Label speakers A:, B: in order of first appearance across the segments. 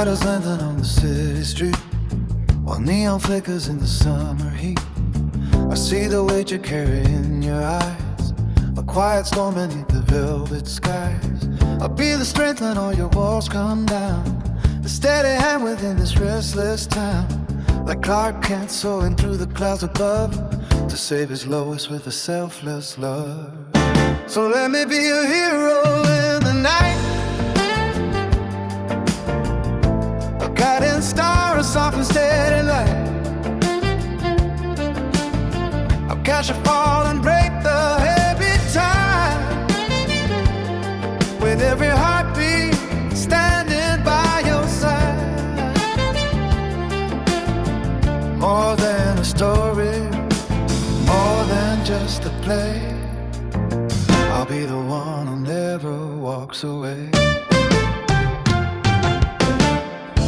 A: shadows lengthen on the city street, while neon flickers in the summer heat. I see the weight you carry in your eyes, a quiet storm beneath the velvet skies. I'll be the strength when all your walls come down, the steady hand within this restless town. Like Clark Kent soaring through the clouds above, to save his Lois with a selfless love. So let me be a hero in the night, a guiding star, a soft and steady light. I'll catch a fall and break the heavy tide, with every heartbeat standing by your side. More than a story, more than just a play, I'll be the one who never walks away.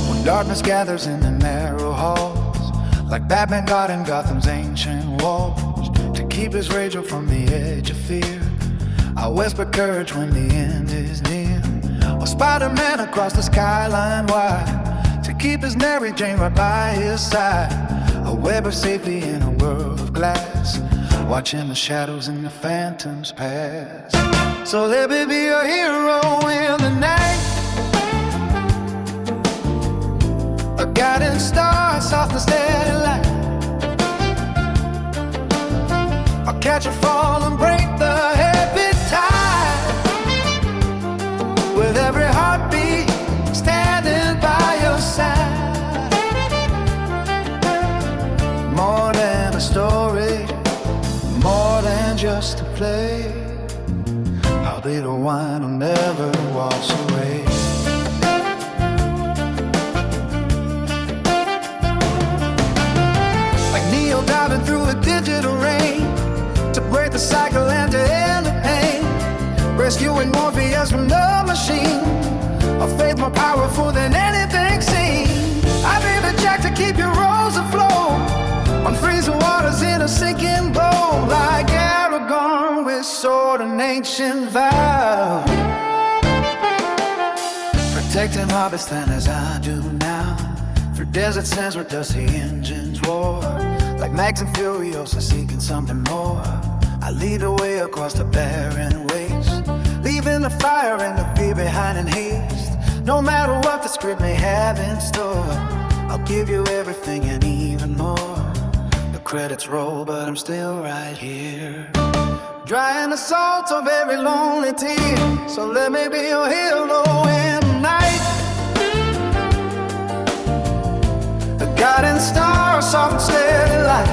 A: When darkness gathers in the narrow halls, like Batman guarding Gotham's ancient walls, to keep his rage from the edge of fear, I'll whisper courage when the end is near. Or Spider-Man across the skyline wide, to keep his Mary Jane right by his side. A web of safety in a world of glass, watching the shadows and the phantoms pass. So let me be a hero in the night, a guiding star, soft and steady light. I'll catch a fall and break the heavy tide, with every heartbeat standing by your side. More than a story, more than just a play, I'll be the one who never walks away. Like Neo diving through a digital rain, to break the cycle and to end the pain, rescuing Morpheus from the machine, a faith more powerful than anything seen. I'll be the jack to keep your rose afloat on freezing waters in a sinking boat, like Aragorn with sword and ancient vow, protecting hobbits then as I do now, through desert sands where dusty engines roar, like Max and Furiosa seeking something more. I lead the way across the barren waste, leaving the fire and the fear behind in haste. No matter what the script may have in store, I'll give you everything and even more. Credits roll, but I'm still right here, drying the salt of every lonely tear. So let me be your hero in the night, a guiding star, a soft and steady light.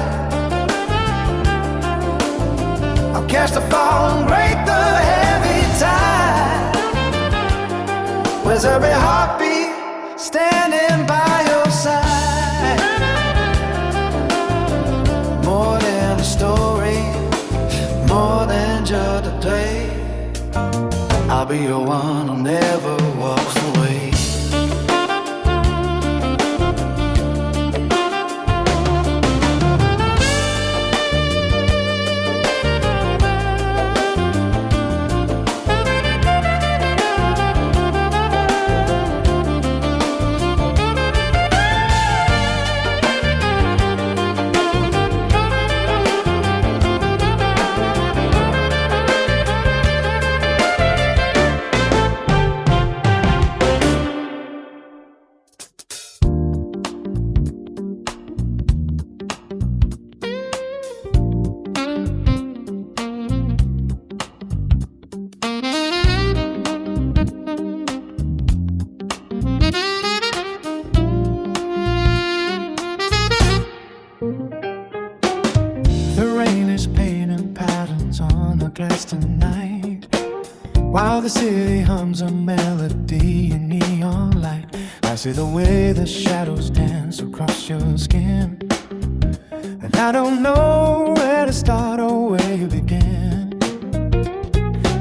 A: I'll catch the fall and break the heavy tide, with every heartbeat standing by your side. More than a story, more than just a play, I'll be your one who never walks away.
B: While the city hums a melody in neon light, I see the way the shadows dance across your skin, and I don't know where to start or where you begin.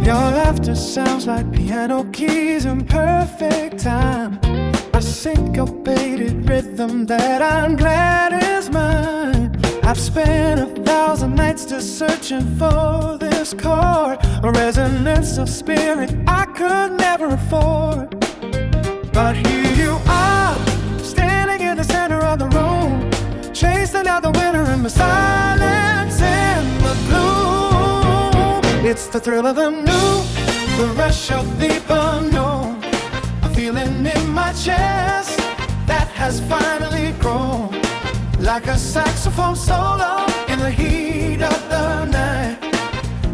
B: Your laughter sounds like piano keys in perfect time, a syncopated rhythm that I'm glad is mine. I've spent 1,000 nights just searching for this chord, a resonance of spirit I could never afford. But here you are, the thrill of the new, the rush of the unknown, a feeling in my chest that has finally grown, like a saxophone solo in the heat of the night.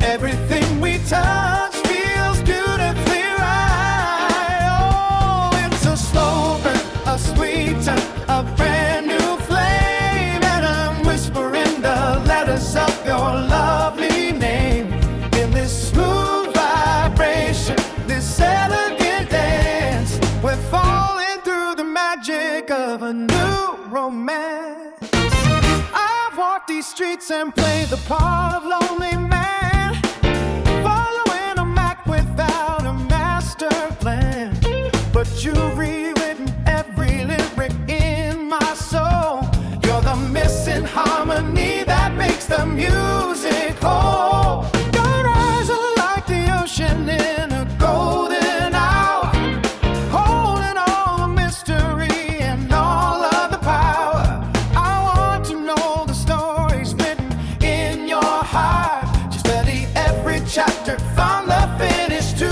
B: Everything we touch feels beautifully right. Oh, it's a slow burn, a sweet turn, a brand new flame, and I'm whispering the letters of your lovely name in this smooth vibration, this elegant dance. We're falling through the magic of a new romance. I've walked these streets and played the part of lonely man, following a map without a master plan. But you've rewritten every lyric in my soul. You're the missing harmony that makes the music whole. Your eyes are like the ocean in a golden hour, holding all the mystery and all of the power. I want to know the stories written in your heart. Just study every chapter from the finish to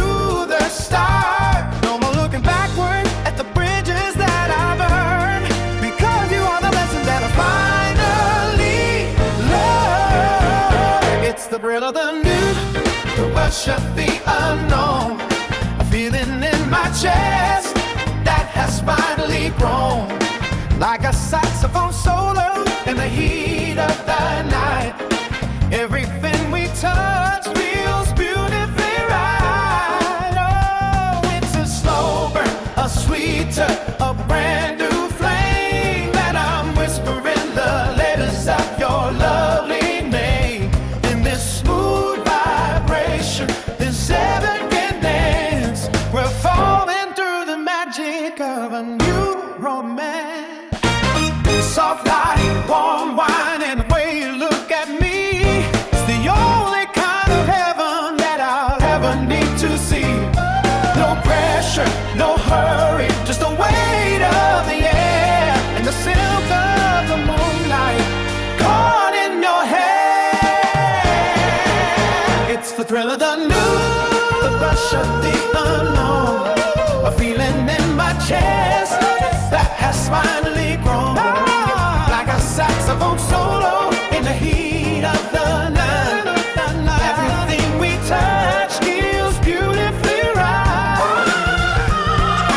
B: the start. No more looking backward at the bridges that I burned, because you are the lesson that I finally learned. It's the thrill of the new, the rush of the unknown, a feeling in my chest that has finally grown, like a saxophone solo in the heat of the night. Everything we touch feels beautifully right. Oh, it's a slow burn, a sweet turn, a brand new flame, and I'm whispering the letters of your lovely name in this smooth vibration, this elegant dance. We're falling through the magic of a new romance. Soft light, warm wine, and the way you look at me, it's the only kind of heaven that I'll ever need to see. No pressure, no hurry, just the weight of the air and the silk of the moonlight caught in your hair. It's the thrill of the new, the rush of the unknown, a feeling in my chest that has finally grown, like a saxophone solo in the heat of the night. Everything we touch feels beautifully right.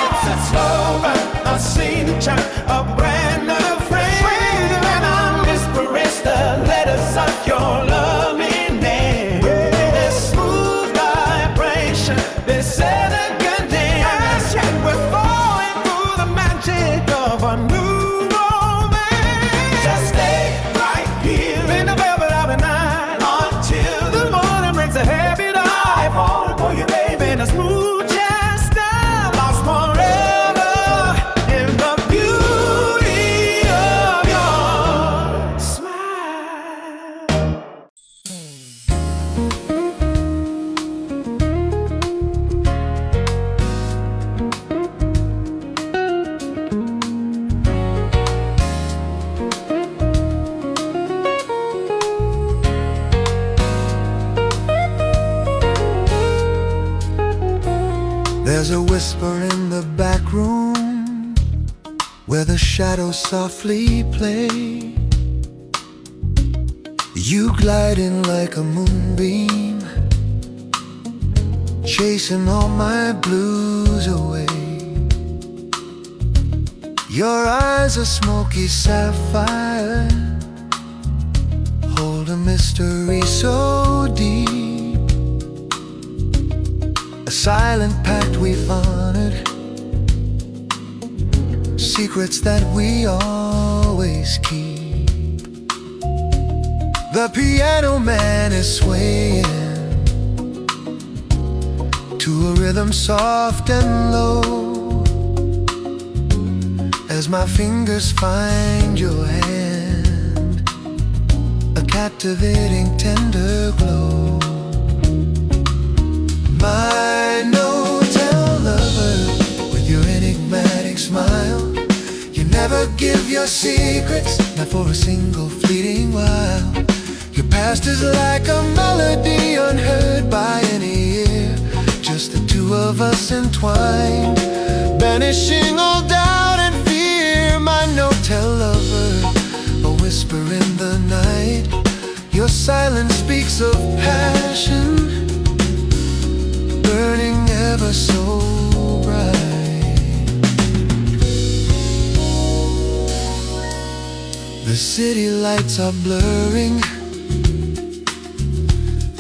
B: It's a slow burn, a scene turn, a brand new frame, and I'm whispering the letters of your lovely name. This smooth vibration, this elegant dance, and we're falling through the magic of a new romance. Just stay right here in the velvet of the night until the morning breaks a heavy light. Falling for you, baby, in a smooth jazz style, lost forever in the beauty of your smile.
A: There's a whisper in the back room where the shadows softly play. You glide in like a moonbeam, chasing all my blues away. Your eyes are smoky sapphire, hold a mystery so deep. A silent pact we've honored, secrets that we always keep. The piano man is swaying to a rhythm soft and low, as my fingers find your hand, a captivating tender glow. My no-tell lover, with your enigmatic smile, you never give your secrets, not for a single fleeting while.
B: Your past is like a melody unheard by any ear, just the two of us entwined, banishing all doubt and fear. My no-tell lover, a whisper in the night. Your silence speaks of passion, burning ever so bright. The city lights are blurring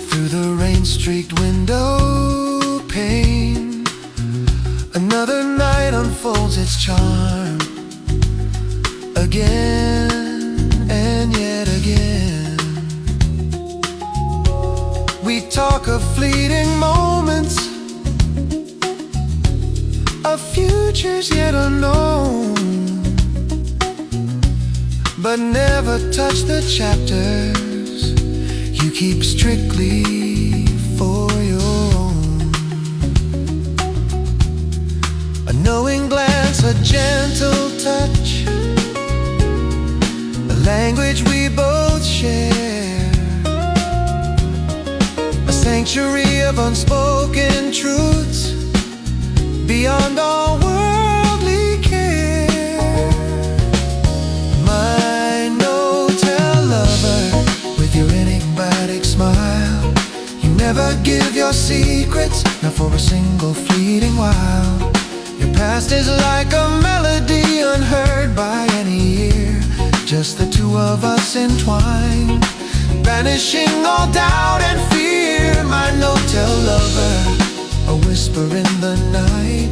B: through the rain-streaked window pane. Another night unfolds its charm, again and yet again. We talk of fleeting moments, of futures yet unknown, but never touch the chapters you keep strictly for your own. A knowing glance, a gentle touch, a language we both share, a sanctuary of unspoken truths beyond all worldly care. My no-tell lover, with your enigmatic smile, you never give your secrets, not for a single fleeting while. Your past is like a melody unheard by any ear, just the two of us entwined, banishing all doubt and fear. My no-tell lover, a whisper in the night.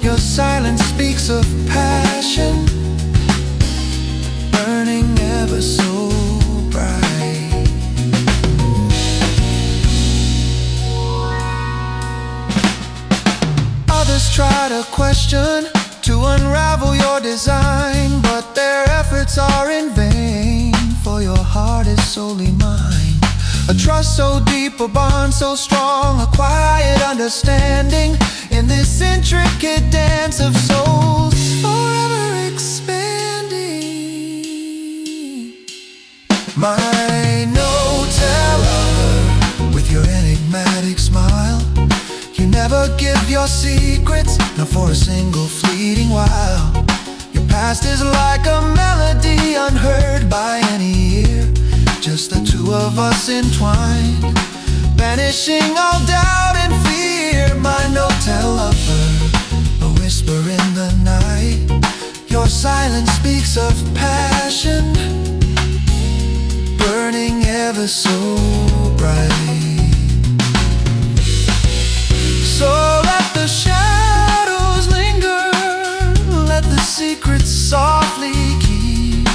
B: Your silence speaks of passion, burning ever so bright. Others try to question, to unravel your design, but their efforts are in vain, for your heart is solely mine. A trust so deep, a bond so strong, a quiet understanding in this intricate dance of souls, forever expanding. My no-tell lover, with your enigmatic smile, you never give your secrets, not for a single fleeting while. Your past is like a melody unheard by any ear, just the two of us entwined, banishing all doubt and fear. My no-tell lover, a whisper in the night. Your silence speaks of passion, burning ever so bright. So let the shadows linger, let the secrets softly keep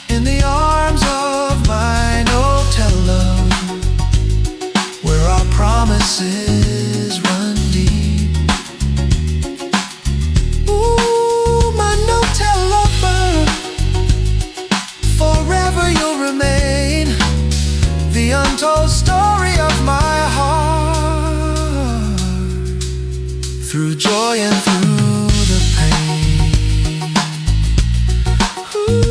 B: in the arms of my no-tell love, where our promises run deep. Ooh, my no-tell lover, forever you'll remain the untold story of my heart, through joy and through the pain. Ooh.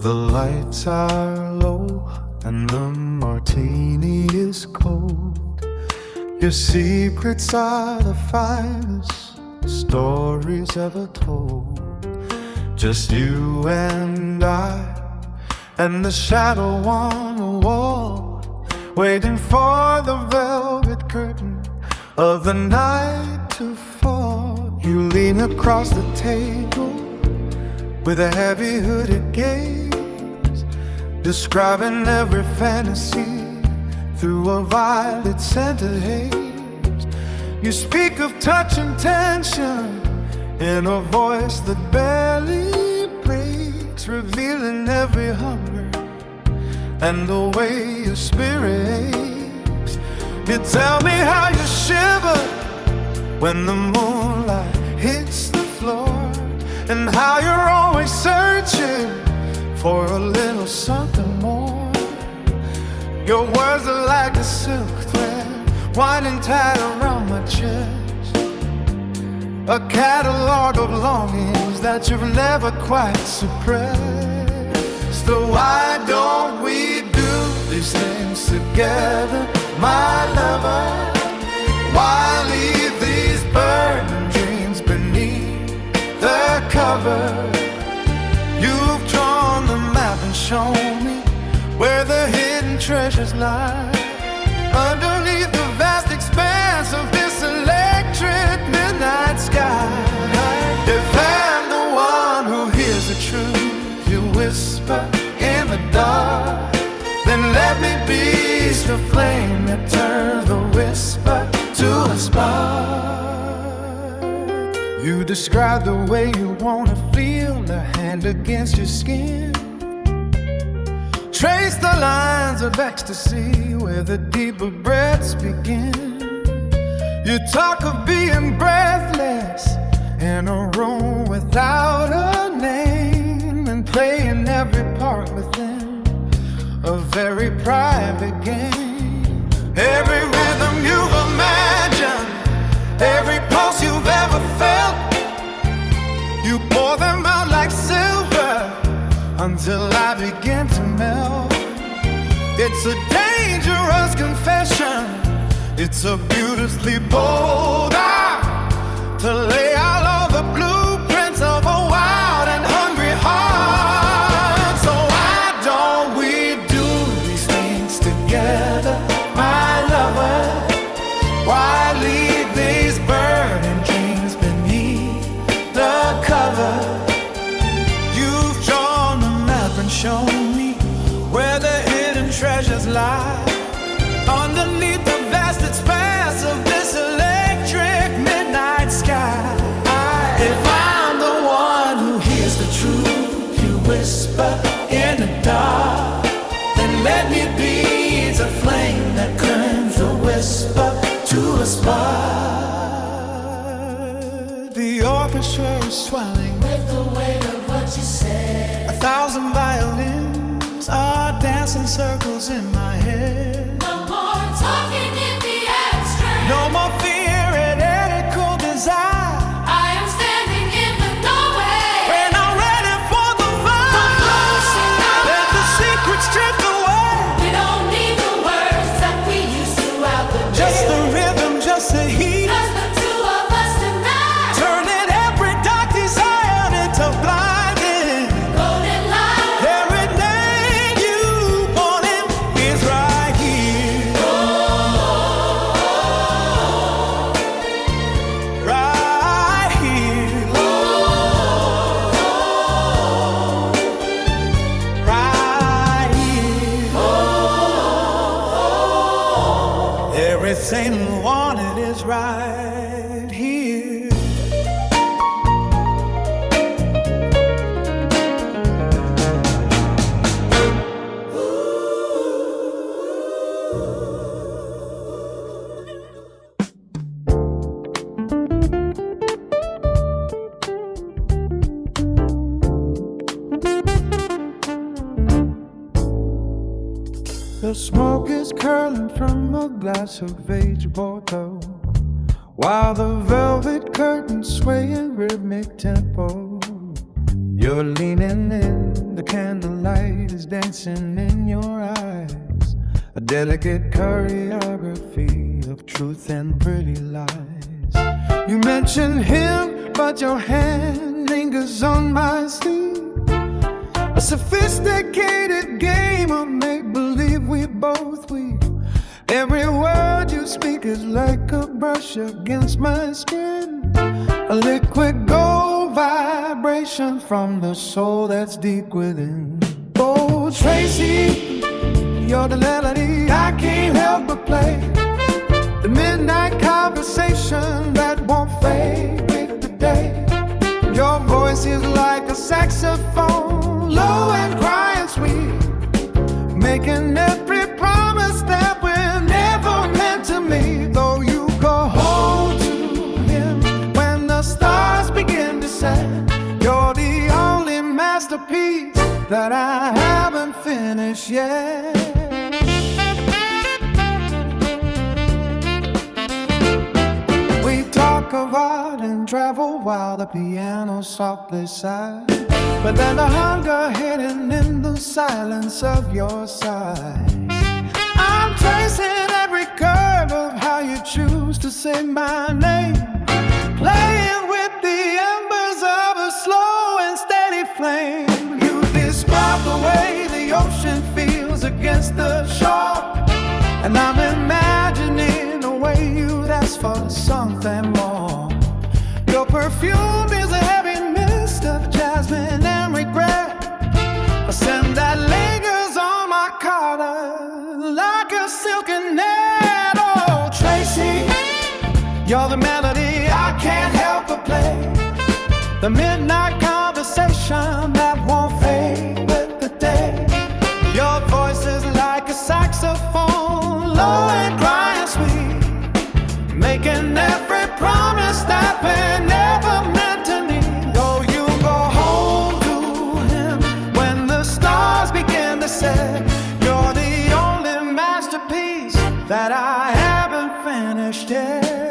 C: The lights are low and the martini is cold. Your secrets are the finest stories ever told. Just you and I, and the shadow on the wall, waiting for the velvet curtain of the night to fall. You lean across the table with a heavy hooded gaze, describing every fantasy through a violet scented haze. You speak of touch and tension in a voice that barely breaks, revealing every hunger and the way your spirit aches. You tell me how you shiver when the moonlight hits the floor, and how you're always searching for a little something more. Your words are like a silk thread winding tight around my chest, a catalog of longings that you've never quite suppressed. So why don't we do these things together, my lover? Why leave these burning dreams beneath the cover? You've drawn the map and shown me where the hidden treasures lie, underneath the vast expanse of this electric midnight sky. If I'm the one who hears the truth you whisper in the dark, then let me be the flame that turns the whisper to a spark. You describe the way you wanna feel, the hand against your skin, trace the lines of ecstasy where the deeper breaths begin. You talk of being breathless in a room without a name, and playing every part within a very private game. Every rhythm you've imagined, every pulse you've ever felt, you pour them out like silver until I begin to melt. It's a dangerous confession, it's a beautifully bold art to lay out all the blueprints of a wild and hungry heart. So why don't we do these things together, my lover? Why leave these burning dreams beneath the cover? You've drawn the map and shown me where the hidden treasures lie, underneath the vast expanse of this electric midnight sky. If I'm the one who hears the truth you whisper in the dark, then let me be the flame that turns the whisper to a spark. The orchestra is swelling
D: with the weight of what you said.
B: 1,000 violins are dancing circles in my head.
D: No more talking in the abstract.
B: No more fear and any cool desire.
D: I am standing in the doorway.
B: We're not ready for the fire. Let the secrets drift away.
D: We don't need the words that we used throughout the day.
B: Just the rhythm, just the heat,
D: Just the two of us tonight.
B: turning every dark desire into blinding.
D: Golden light.
B: Everything you wanted is right here. Right here. Right here. Everything you wanted is right here. The smoke is curling from a glass of aged Bordeaux, while the velvet curtains sway in rhythmic tempo. You're leaning in, the candlelight is dancing in your eyes, a delicate choreography of truth and pretty lies. You mention him, but your hand lingers on my sleeve. A sophisticated game of make-believe we both weave. Every word you speak is like a brush against my skin, a liquid gold vibration from the soul that's deep within. Oh, Tracy, you're the melody I can't help but play, the midnight conversation that won't fade with the day. Your voice is like a saxophone, low and crying sweet, making every promise that we're never meant to meet. Though you go home to him when the stars begin to set, you're the only masterpiece that I haven't finished yet. We talk of art and travel while the piano softly sighs, but then the hunger hidden in the silence of your sighs. I'm tracing every curve of how you choose to say my name, playing with the embers of a slow and steady flame. You describe the way the ocean feels against the shore, and I'm imagining a way you'd ask for something more. Your perfume is a heavy mist of jasmine and regret, a scent that lingers on my collar like a silken net. Oh, Tracy, you're the melody I can't help but play, the midnight conversation that won't fade with the day. Your voice is like a saxophone, low and crying sweet, making every promise that we're never meant to need. Oh, you go home to him when the stars begin to set. You're the only masterpiece that I haven't finished yet.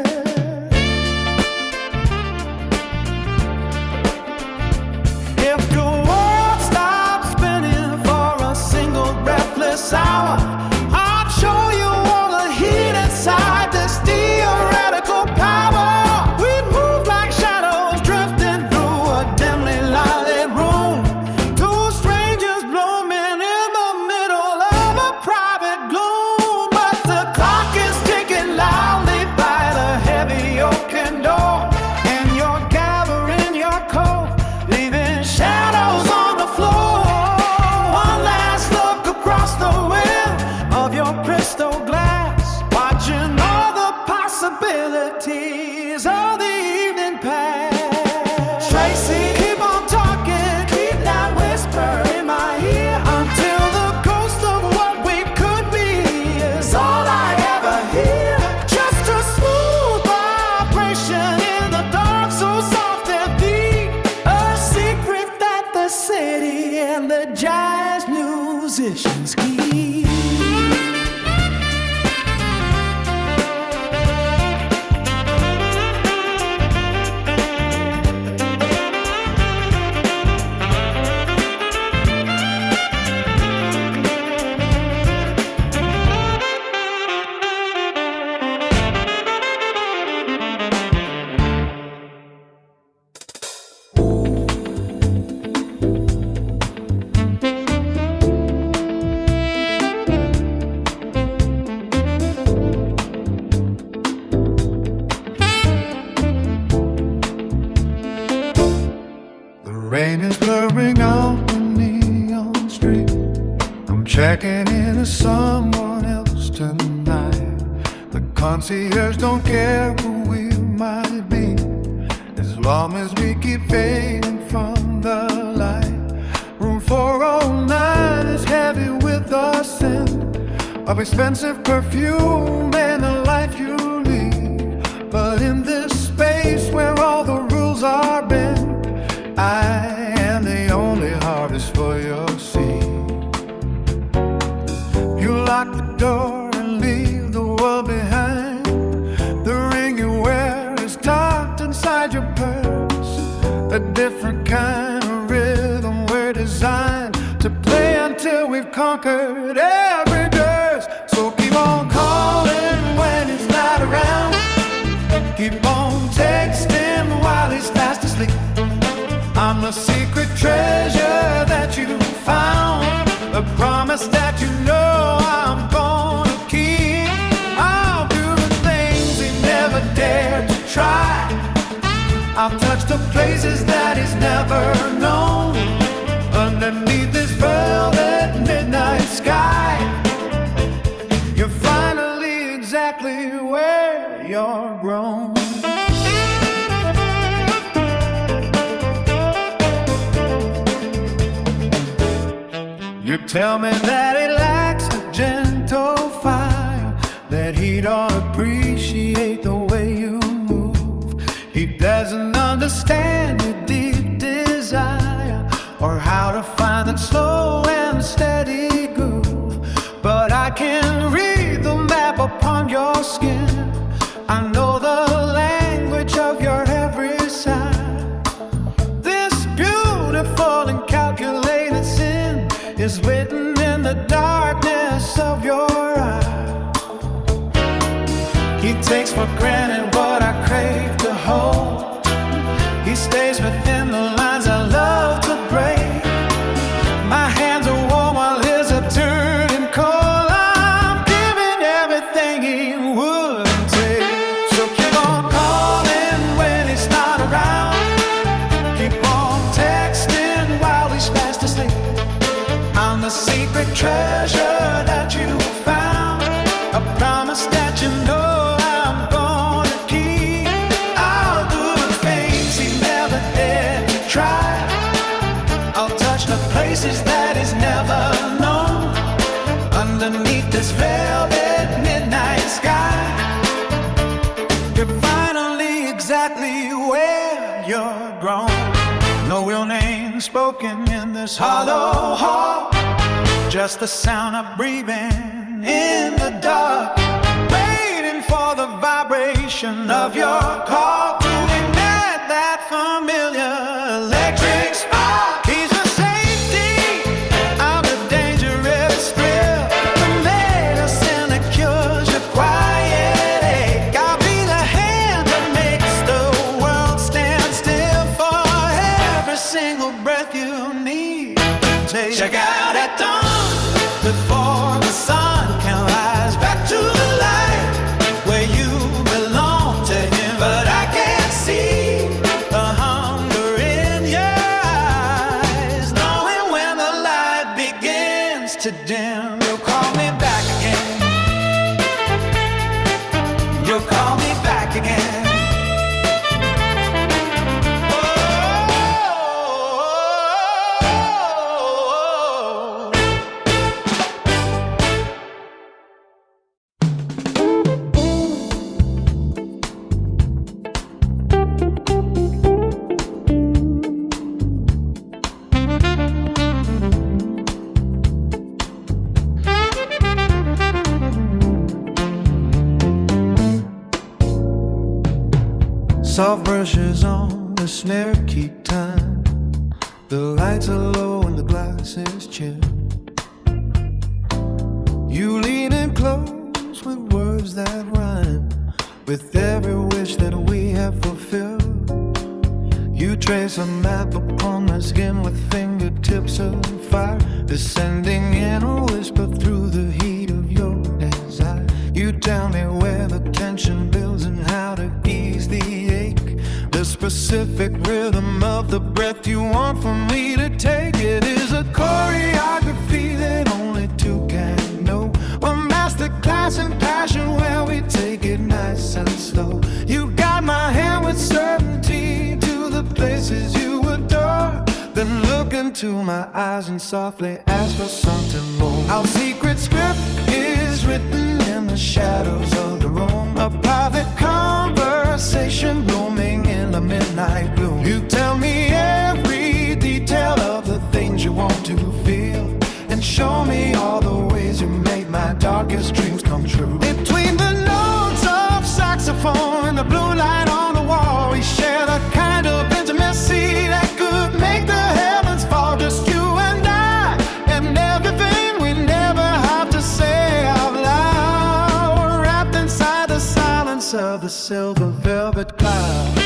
B: If the world stops spinning for a single breathless hour, I'll show you all the heat inside this theoretical power. We'd move like shadows drifting through a dimly lighted room, two strangers blooming in the middle of a private gloom. But the clock is ticking loudly by the heavy oaken door, and you're gathering your coat, leaving shadows on the floor. One last look across the rim of your crystal glass, watching all the possibilities of the evening pass. Tracy, keep on talking, keep that whisper in my ear, until the ghost of what we could be is all I ever hear. Just a smooth vibration in the dark, so soft and deep, a secret that the city and the jazz musicians keep. Rain is blurring out the neon street. I'm checking into someone else tonight. The concierge don't care who we might be, as long as we keep fading from the light. Room 409 is heavy with the scent of expensive perfume and the life you lead. But in this space where all the rules are bent, I am the only harvest for your seed. You lock the door and leave the world behind. The ring you wear is tucked inside your purse. A different kind of rhythm we're designed to play until we've conquered every curse. So keep on calling when it's not
C: I've touched the places that he's never known. Underneath this velvet midnight sky, you're finally exactly where you're grown. You tell me that he lacks a gentle fire, that he don't appreciate the way you move. He doesn't understand your deep desire, or how to find that slow and steady groove. But I can read the map upon your skin. I know the language of your every sign. This beautiful and calculated sin is written in the darkness of your eyes. He takes for granted what I crave to hold. He stays within the lines I love to break. My hands are warm while his are turning cold. I'm giving everything he wouldn't take. So keep on calling when he's not around. Keep on texting while he's fast asleep. I'm the secret treasure that you found, a promise that you know I'm gonna keep. I'll do the things he never dared to try. I'll touch the places that he's never known. Underneath this velvet midnight sky, you're finally exactly where you're grown. No real name spoken in this hollow hall, just the sound of breathing in the dark, waiting for the vibration of your call to ignite that familiar electric spark. He's the safety, I'm the dangerous thrill, the medicine that cures your quiet ache. I'll be the hand that makes the world stand still for every single breath you need to take. Check out at dawn, before the sun can rise, back to the light where you belong to him. But I can't see the hunger in your eyes, knowing when the light begins to dim, you'll call me back again. You'll call me back again. Soft brushes on the snare keep time. The lights are low and the glass is chill. You lean in close with words that rhyme, with every wish that we have fulfilled. You trace a map upon my skin with fingertips of fire, descending in a whisper through the heat of your desire. You tell me where the tension builds and how to ease the ache, the specific rhythm of the breath you want for me to take. It is a choreography that only two can know, a masterclass in passion where we take it nice and slow. You guide my hand with certainty to the places you adore, then look into my eyes and softly ask for something more. Our secret script is written in the shadows of the room, a private conversation blooming in the midnight gloom. You tell me every detail of the things you want to feel, and show me all the ways you made my darkest dreams come true. Between the notes of saxophone and the blue light on the wall, we share the kind of intimacy that could make the heavens fall. Just you and I, and everything we never have to say out loud, wrapped inside the silence of the silver velvet cloud.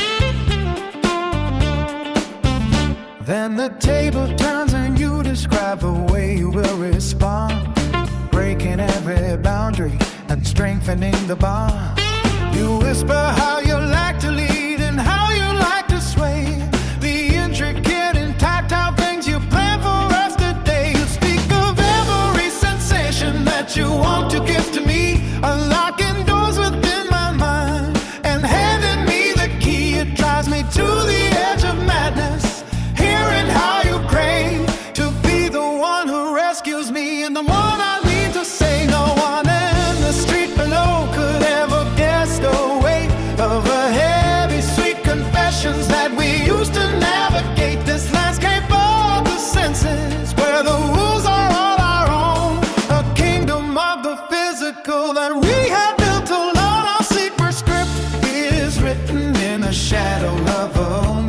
C: Then the table turns and you describe the way you will respond, breaking every boundary and strengthening the bond. You whisper how you like to lead and how you like to that you want to give to me, unlocking doors within my mind and handing me the key. It drives me to the edge of madness, hearing how you crave to be the one who rescues me, and the one I need to say. No one in the street below could ever guess the weight of a heavy, sweet confessions that we used to navigate this landscape of the senses, where the rules are all our own, a kingdom of the physical that we have built alone. Our secret script is written in the shadow of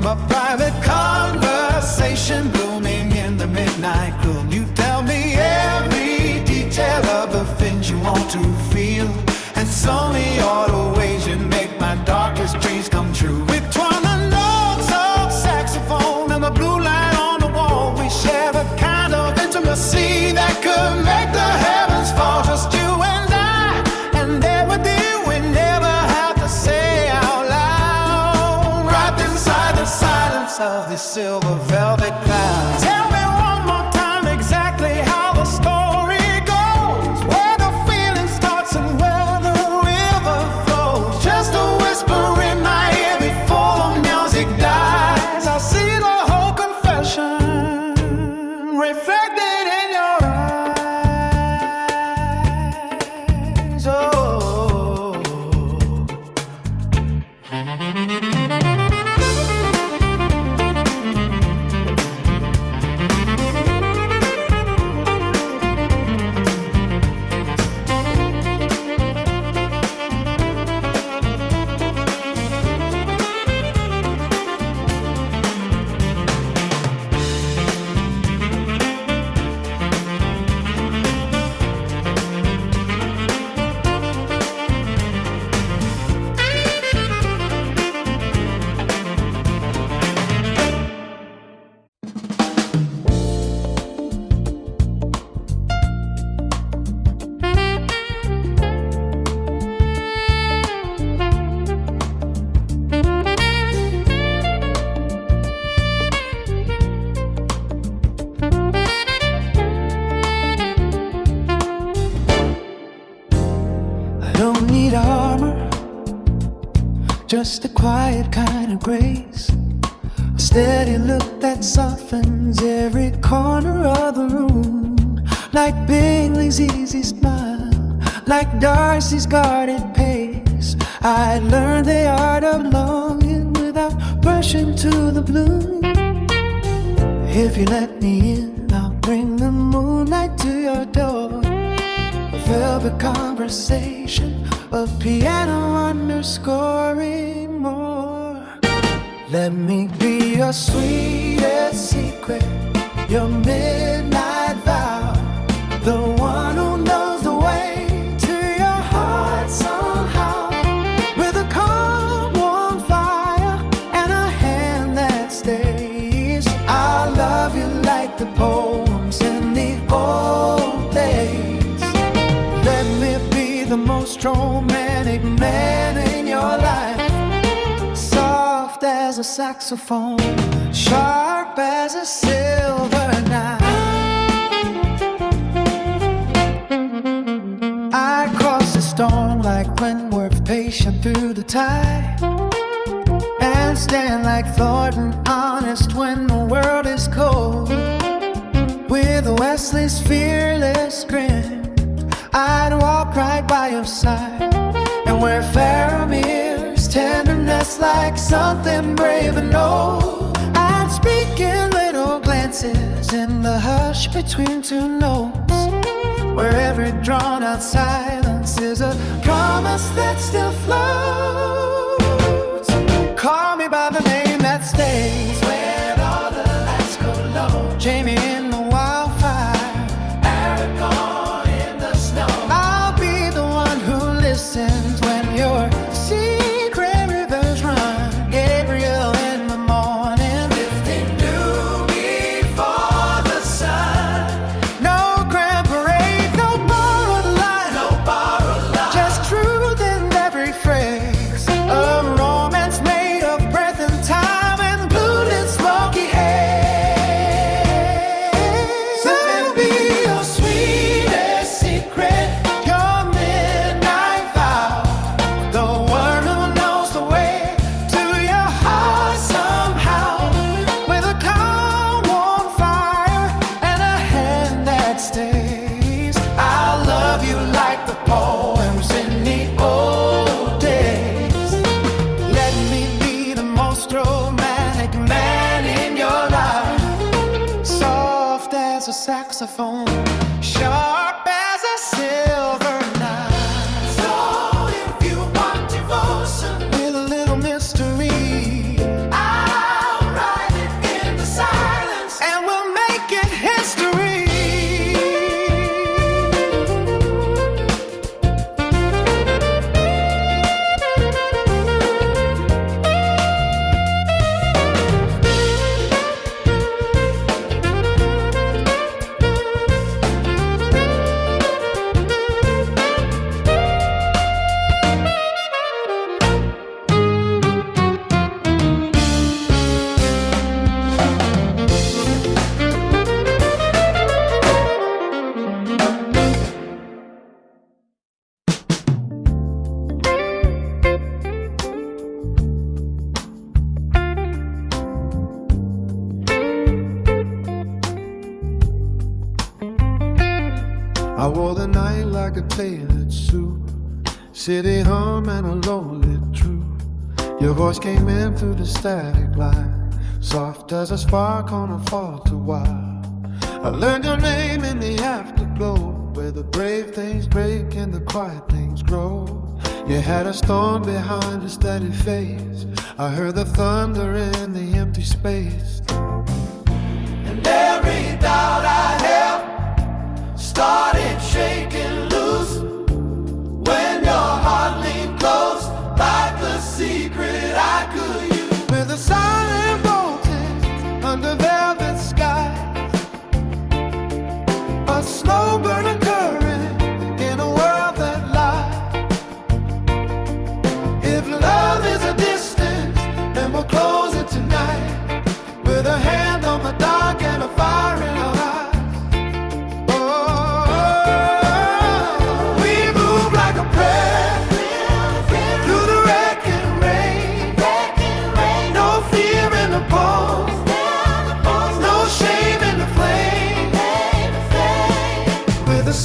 C: a private conversation blooming in the midnight gloom. You tell me every detail of the things you want to feel, and so many all the ways you make my darkest dreams come true. We twine the notes of saxophone and the blue light on the wall. We share the kind of intimacy that could make the heavens fall. Just you and I, and there with you, we never have to say out loud, wrapped inside the silence of this silver velvet cloud. Tell me one more time exactly how the story goes, where the feeling starts and where the river flows. Just a whisper in my ear before the music dies. I see the whole confession reflected in your eyes. Oh. I don't need armor, just a quiet kind of grace, a steady look that softens every corner of the room, like Bingley's easy smile, like Darcy's guarded pace. I learned the art of longing without rushing to the bloom. If you let me in, I'll bring the moonlight to your door, a velvet conversation, a piano underscoring more. Let me be your sweetest secret, your midnight vow, the one who knows the way to your heart somehow, with a calm, warm fire and a hand that stays. I'll love you like the poems in the old days. Let me be the most romantic man in your life, soft as a saxophone, sharp as a silver knife. I cross the storm like Wentworth, patient through the tide, and stand like Thornton, honest when the world is cold. With Wesley's fearless grin, I'd walk right by your side, and where Faramir's tenderness like something brave and old, I'd speak in little glances in the hush between two notes, where every drawn out silence is a promise that still floats. Call me by the name that stays, when all the lights go low. Jamie in the wildfire, Aragorn in the snow. I'll be the one who listens when your secret rivers run. Gabriel in the morning, lifting dew before the sun. No grand parade, no borrowed line, just truth in every phrase. I wore the night like a tailored suit, city hum and a lonely truth. Your voice came in through the static line, soft as a spark on a faulty wire. I learned your name in the afterglow, where the brave things break and the quiet things grow. You had a storm behind your steady face. I heard the thunder in the empty space. And every doubt I have started shaking loose when your heart leaned close like a secret I could use. With a silent voltage under velvet sky, a slow burning current in a world that lies. If love is a distance, then we'll close it tonight, with a hand on the dark and a fire in our eyes.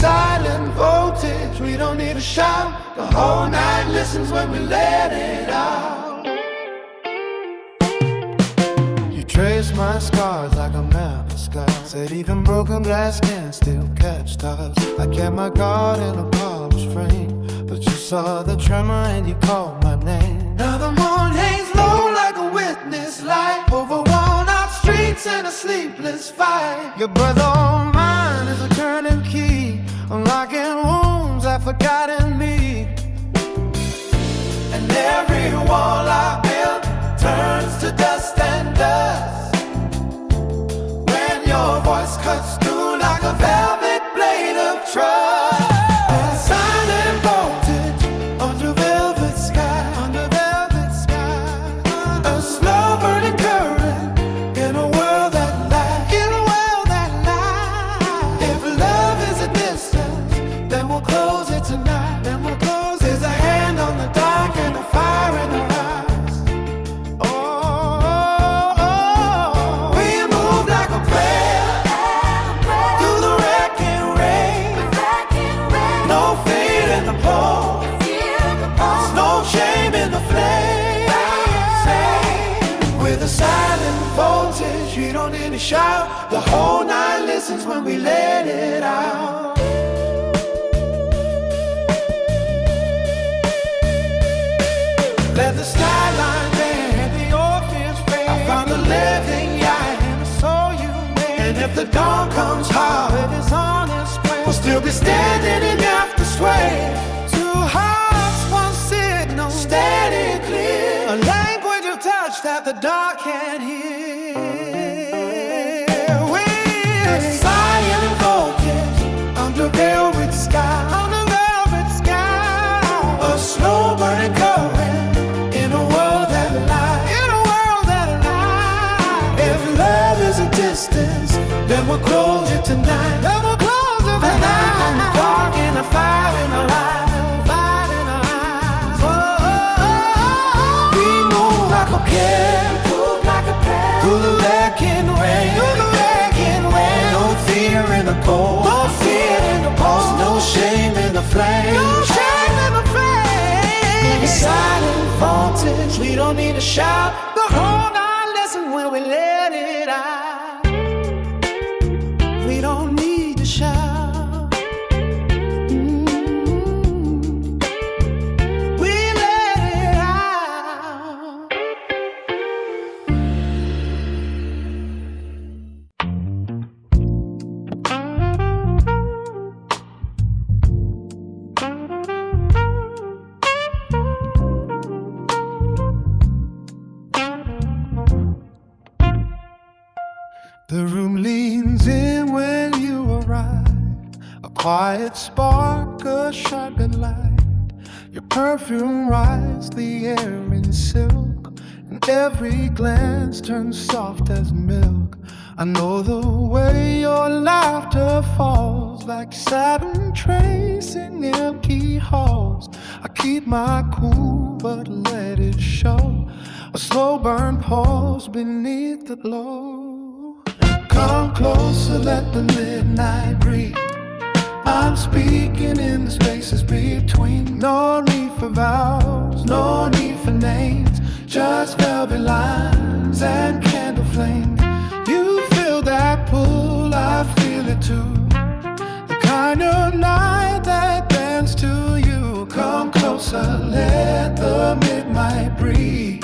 C: Silent voltage, we don't need a shout. The whole night listens when we let it out. You trace my scars like a map of scars, said even broken glass can still catch stars. I kept my guard in a polished frame, but you saw the tremor and you called my name. Now the moon hangs low like a witness light over worn out streets and a sleepless fight. Your brother of mine is a turning key, unlocking wounds I've forgotten me. And every wall I built turns to dust and dust when your voice cuts through like a velvet blade of trust. And silent voltage under velvet sky, under velvet sky, a slow burning current in a world that lies, in a world that lies. If love is a distance, then we'll close it tonight, then we'll close. There's a hand on the dark and a fire in our eyes. Oh, oh, oh. We move like a prayer through the wrecking rain. No fear in the pole, there's no shame in the flame. With a silent voltage, you don't need to shout. The whole night listens when we let it out. Let the skyline bend, the orphans fade. I found the living eye and the soul you made. And if the dawn comes hard, it is on its way, we'll still be standing enough to sway. Two hearts, one signal, steady clear, a language of touch that the dark can't hear. With silent voltage under velvet sky, under velvet sky, a slow burning current in a world that lies, in a world that lies. If love is a distance, then we'll close it tonight, then we'll close it tonight. On the dark and a fire in our eyes, fire in our eyes. Oh, oh, oh, oh. We move like a prayer, through the wrecking rain, through the wrecking rain. No fear in the cold, no fear in the cold, no shame in the flame, no shame in the flame. Silent voltage, we don't need to shout. The whole night listen when we let it out. We don't need to shout. We let it out. The room leans in when you arrive, a quiet spark, a sharpened light. Your perfume rises the air in silk, and every glance turns soft as milk. I know the way your laughter falls like Saturn tracing empty halls. I keep my cool but let it show, a slow burn pause beneath the glow. Come closer, let the midnight breathe. I'm speaking in the spaces between. No need for vows, no need for names, just velvet lines and candle flame. You feel that pull, I feel it too. The kind of night that bends to you. Come closer, let the midnight breathe,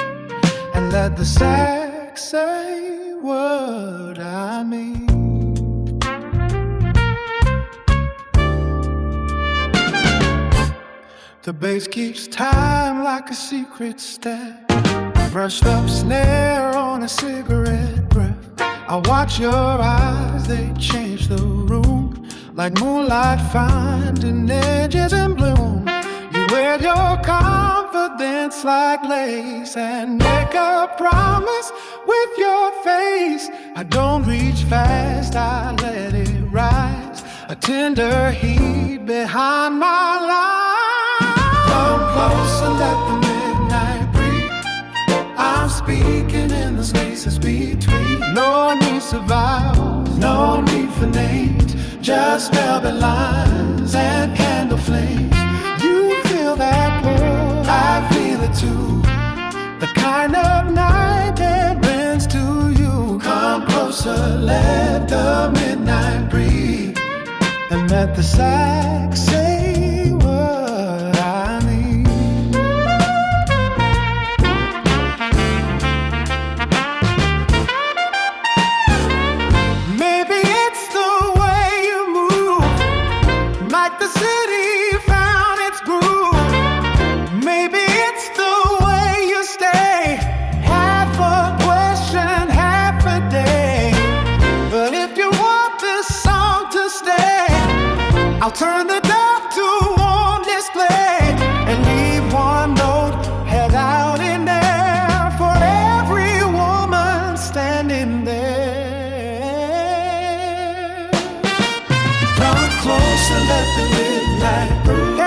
C: and let the sax say what I mean. The bass keeps time like a secret step, brushed up snare on a cigarette breath. I watch your eyes, they change the room, like moonlight finding edges in bloom. You wear your confidence like lace and make a promise with your face. I don't reach fast, I let it rise, a tender heat behind my lies. Come closer, let the midnight breathe. I'm speaking in the spaces between. No need for vows, no need for names, just velvet lines and candle flames. You feel that pull, I feel it too. The kind of night that bends to you. Come closer, let the midnight breathe, and let the sax say what I mean. Maybe it's the way you move, like the city found its groove. Maybe it's the way you stay, half a question, half a day. But if you want this song to stay, I'll turn the dial to on display and leave one note head out in there for every woman standing there. Come closer, let the midnight breathe.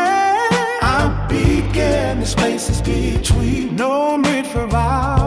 C: I'm beginning spaces between. No need for vows,